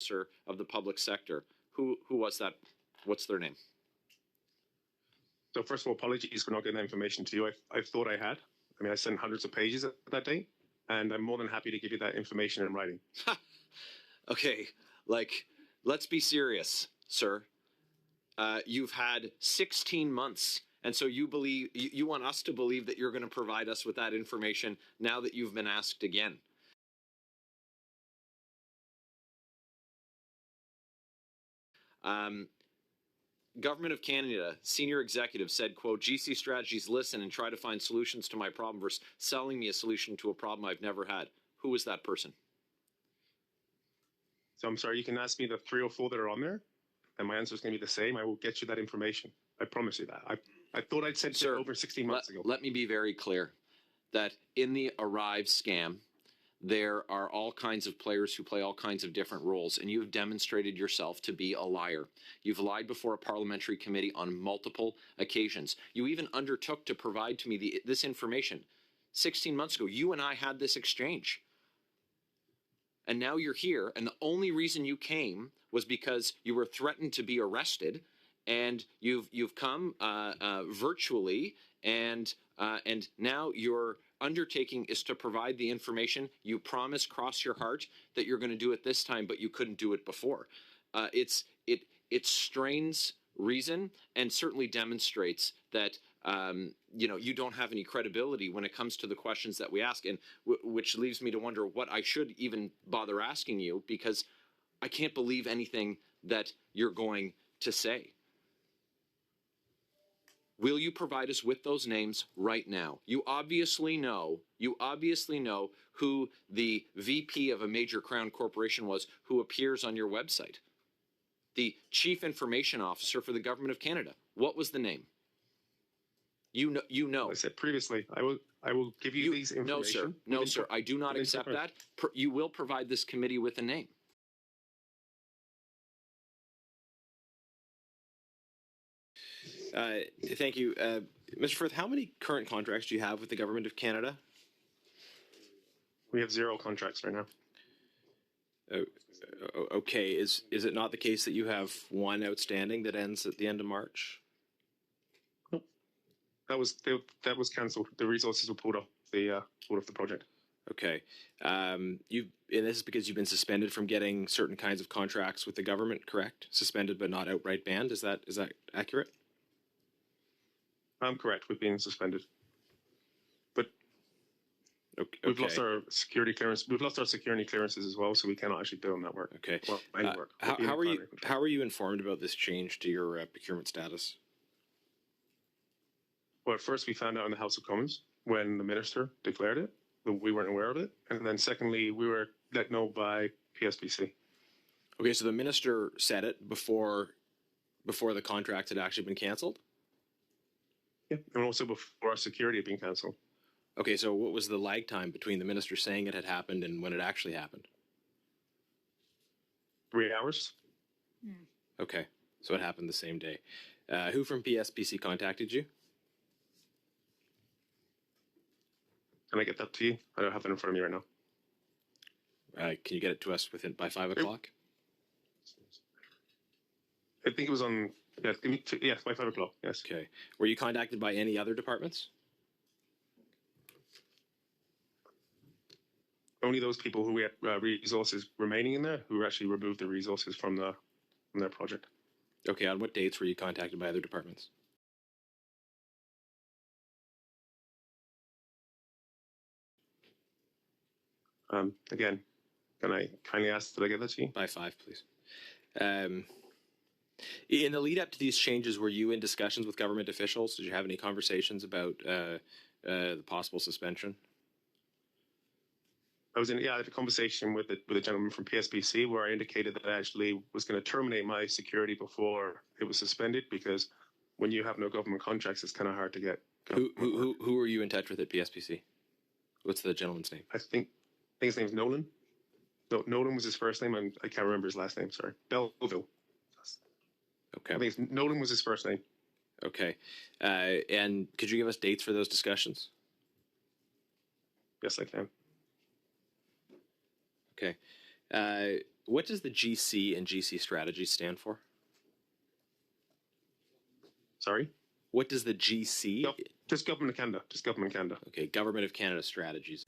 officer of the public sector. Who was that? What's their name? So first of all, apologies for not getting that information to you. I thought I had. I mean, I sent hundreds of pages that day, and I'm more than happy to give you that information in writing. Okay, like, let's be serious, sir. You've had 16 months, and so you want us to believe that you're going to provide us with that information now that you've been asked again. Government of Canada senior executive said, quote, GC strategies listen and try to find solutions to my problem versus selling me a solution to a problem I've never had. Who was that person? So I'm sorry, you can ask me the 3 or 4 that are on there, and my answer is going to be the same. I will get you that information. I promise you that. I thought I'd sent it over 16 months ago. Let me be very clear that in the Arrive scam, there are all kinds of players who play all kinds of different roles, and you've demonstrated yourself to be a liar. You've lied before a parliamentary committee on multiple occasions. You even undertook to provide to me this information 16 months ago. You and I had this exchange. And now you're here, and the only reason you came was because you were threatened to be arrested, and you've come virtually, and now your undertaking is to provide the information you promised, cross your heart, that you're going to do it this time, but you couldn't do it before. It strains reason and certainly demonstrates that you don't have any credibility when it comes to the questions that we ask, and which leaves me to wonder what I should even bother asking you, because I can't believe anything that you're going to say. Will you provide us with those names right now? You obviously know who the VP of a major crown corporation was who appears on your website. The Chief Information Officer for the Government of Canada. What was the name? You know. I said previously, I will give you these information. No, sir. I do not accept that. You will provide this committee with a name. Thank you. Mr. Firth, how many current contracts do you have with the Government of Canada? We have 0 contracts right now. Okay. Is it not the case that you have one outstanding that ends at the end of March? Nope. That was cancelled. The resources were pulled off the project. Okay. And this is because you've been suspended from getting certain kinds of contracts with the government, correct? Suspended but not outright banned. Is that accurate? I'm correct. We've been suspended, but we've lost our security clearance. We've lost our security clearances as well, so we cannot actually bid on that work. Okay. Well, any work. How are you informed about this change to your procurement status? Well, at first we found out in the House of Commons when the minister declared it. We weren't aware of it, and then secondly, we were let know by PSBC. Okay, so the minister said it before the contract had actually been cancelled? Yeah, and also before our security had been cancelled. Okay, so what was the lag time between the minister saying it had happened and when it actually happened? 3 hours. Okay, so it happened the same day. Who from PSBC contacted you? Can I get that to you? I don't have it in front of me right now. Can you get it to us by 5 o'clock? I think it was on. Yes, by 5 o'clock. Yes. Okay. Were you contacted by any other departments? Only those people who we had resources remaining in there, who actually removed the resources from their project. Okay. On what dates were you contacted by other departments? Again, can I kindly ask that I get that to you? By 5, please. In the lead up to these changes, were you in discussions with government officials? Did you have any conversations about the possible suspension? I had a conversation with a gentleman from PSBC where I indicated that I actually was going to terminate my security before it was suspended, because when you have no government contracts, it's kind of hard to get. Who were you in touch with at PSBC? What's the gentleman's name? I think his name's Nolan. No, Nolan was his first name, and I can't remember his last name. Sorry, Belleville. Okay. I think Nolan was his first name. Okay. And could you give us dates for those discussions? Yes, I can. Okay. What does the GC and GC strategy stand for? Sorry? What does the GC? Just Government of Canada. Just Government of Canada. Okay, Government of Canada strategies.